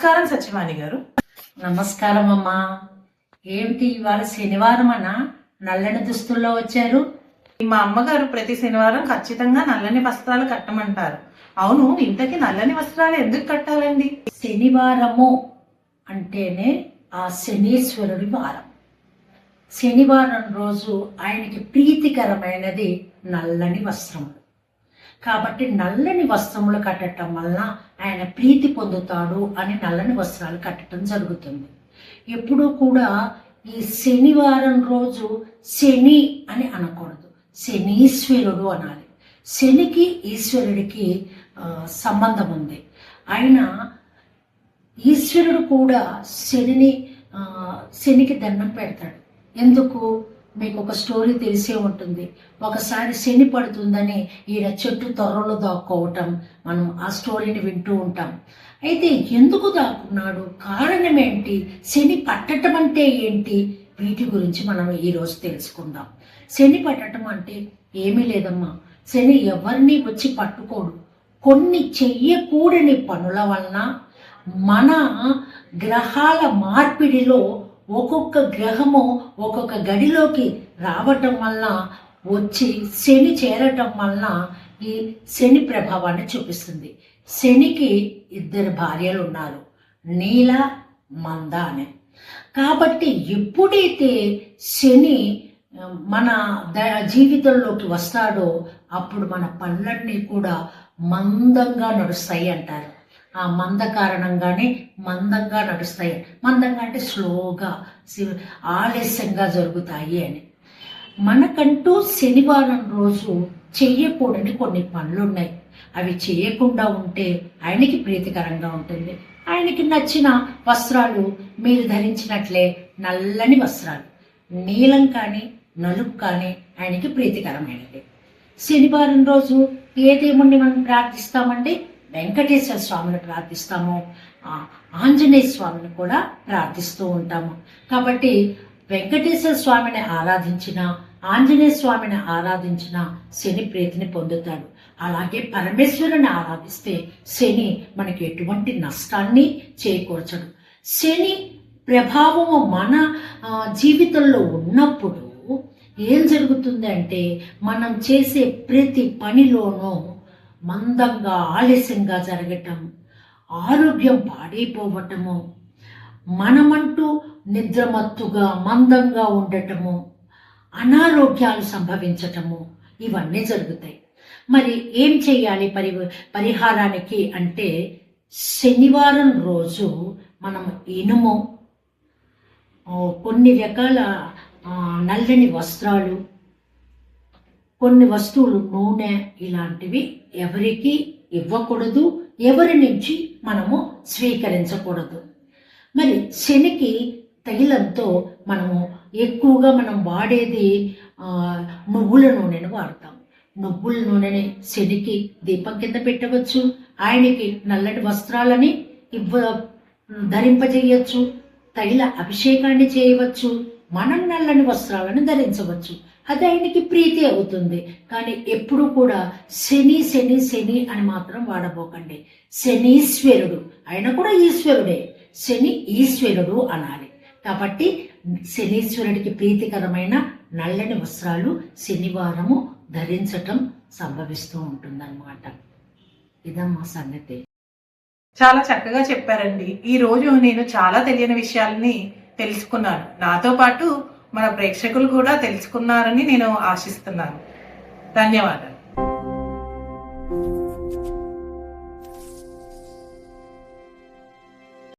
నమస్కారం సత్యవాణి గారు. నమస్కారం అమ్మా. ఏమిటి ఇవాళ శనివారం అన్న నల్లని దుస్తుల్లో వచ్చారు? మా అమ్మగారు ప్రతి శనివారం ఖచ్చితంగా నల్లని వస్త్రాలు కట్టమంటారు. అవును, ఇంతకీ నల్లని వస్త్రాలు ఎందుకు కట్టాలండి? శనివారము అంటేనే ఆ శనీశ్వరుడి వారం. శనివారం రోజు ఆయనకి ప్రీతికరమైనది నల్లని వస్త్రములు. కాబట్టి నల్లని వస్త్రములు కట్టడం వలన ఆయన ప్రీతి పొందుతాడు అని నల్లని వస్త్రాలు కట్టడం జరుగుతుంది. ఎప్పుడూ కూడా ఈ శనివారం రోజు శని అని అనకూడదు, శనీశ్వరుడు అనాలి. శనికి ఈశ్వరుడికి సంబంధం ఉంది. ఆయన ఈశ్వరుడు కూడా శనికి దండం పెడతాడు. ఎందుకు? మీకు ఒక స్టోరీ తెలిసే ఉంటుంది. ఒకసారి శని పడుతుందని ఈయన చెట్టు తొర్రలో దాక్కోవటం మనం ఆ స్టోరీని వింటూ ఉంటాం. అయితే ఎందుకు దాక్కున్నాడు, కారణం ఏంటి, శని పట్టడం అంటే ఏంటి, వీటి గురించి మనం ఈరోజు తెలుసుకుందాం. శని పట్టడం అంటే ఏమీ లేదమ్మా. శని ఎవరిని వచ్చి పట్టుకోడు. కొన్ని చెయ్యకూడని పనుల వలన మన గ్రహాల మార్పిడిలో ఒక్కొక్క గ్రహము ఒక్కొక్క గడిలోకి రావటం వల్ల వచ్చి శని చేరటం వలన ఈ శని ప్రభావాన్ని చూపిస్తుంది. శనికి 2 భార్యలు ఉన్నారు, నీల, మంద అని. కాబట్టి ఎప్పుడైతే శని మన జీవితంలోకి వస్తాడో అప్పుడు మన పనులన్నీ కూడా మందంగా నడుస్తాయి అంటారు. ఆ మంద కారణంగానే మందంగా నడుస్తాయి. మందంగా అంటే స్లోగా, ఆలస్యంగా జరుగుతాయి అని. మనకంటూ శనివారం రోజు చెయ్యకూడని కొన్ని పనులున్నాయి. అవి చేయకుండా ఉంటే ఆయనకి ప్రీతికరంగా ఉంటుంది. ఆయనకి నచ్చిన వస్త్రాలు మీరు ధరించినట్లే నల్లని వస్త్రాలు, నీలం కానీ నలుపు కానీ ఆయనకి ప్రీతికరమైనది. శనివారం రోజు ఏ దేవుణ్ణి మనం ప్రార్థిస్తామంటే వెంకటేశ్వర స్వామిని ప్రార్థిస్తాము, ఆంజనేయ స్వామిని కూడా ప్రార్థిస్తూ ఉంటాము. కాబట్టి వెంకటేశ్వర స్వామిని ఆరాధించిన, ఆంజనేయ స్వామిని ఆరాధించిన శని ప్రీతిని పొందుతాడు. అలాగే పరమేశ్వరుని ఆరాధిస్తే శని మనకి ఎటువంటి నష్టాన్ని చేకూర్చడు. శని ప్రభావము మన జీవితంలో ఉన్నప్పుడు ఏం జరుగుతుంది అంటే మనం చేసే ప్రతి పనిలోనూ మందంగా, ఆలస్యంగా జరగటం, ఆరోగ్యం పాడైపోవటము, మనమంటూ నిద్రమత్తుగా మందంగా ఉండటము, అనారోగ్యాలు సంభవించటము, ఇవన్నీ జరుగుతాయి. మరి ఏం చేయాలి పరిహారానికి అంటే శనివారం రోజు మనం ఇనుము, కొన్ని రకాల నల్లని వస్త్రాలు, కొన్ని వస్తువులు, నూనె, ఇలాంటివి ఎవరికి ఇవ్వకూడదు, ఎవరి నుంచి మనము స్వీకరించకూడదు. మరి శనికి తైలంతో మనము ఎక్కువగా మనం వాడేది నువ్వుల నూనెను వాడతాం. నువ్వుల నూనెని శనికి దీపం కింద పెట్టవచ్చు. ఆయనకి నల్లటి వస్త్రాలని ధరింపజేయచ్చు, తైల అభిషేకాన్ని చేయవచ్చు, మనం నల్లని వస్త్రాలను ధరించవచ్చు. అది ఆయనకి ప్రీతి అవుతుంది. కానీ ఎప్పుడు కూడా శని శని శని అని మాత్రం వాడబోకండి. శనీశ్వరుడు, ఆయన కూడా ఈశ్వరుడే, శని ఈశ్వరుడు అనాలి. కాబట్టి శనీశ్వరుడికి ప్రీతికరమైన నల్లని వస్త్రాలు శనివారము ధరించటం సంభవిస్తూ ఉంటుందన్నమాట. ఇదమ్మా సంగతి. చాలా చక్కగా చెప్పారండి. ఈ రోజు నేను చాలా తెలియని విషయాలని తెలుసుకున్నాను. నాతో పాటు మన ప్రేక్షకులు కూడా తెలుసుకున్నారని నేను ఆశిస్తున్నాను. ధన్యవాదాలు.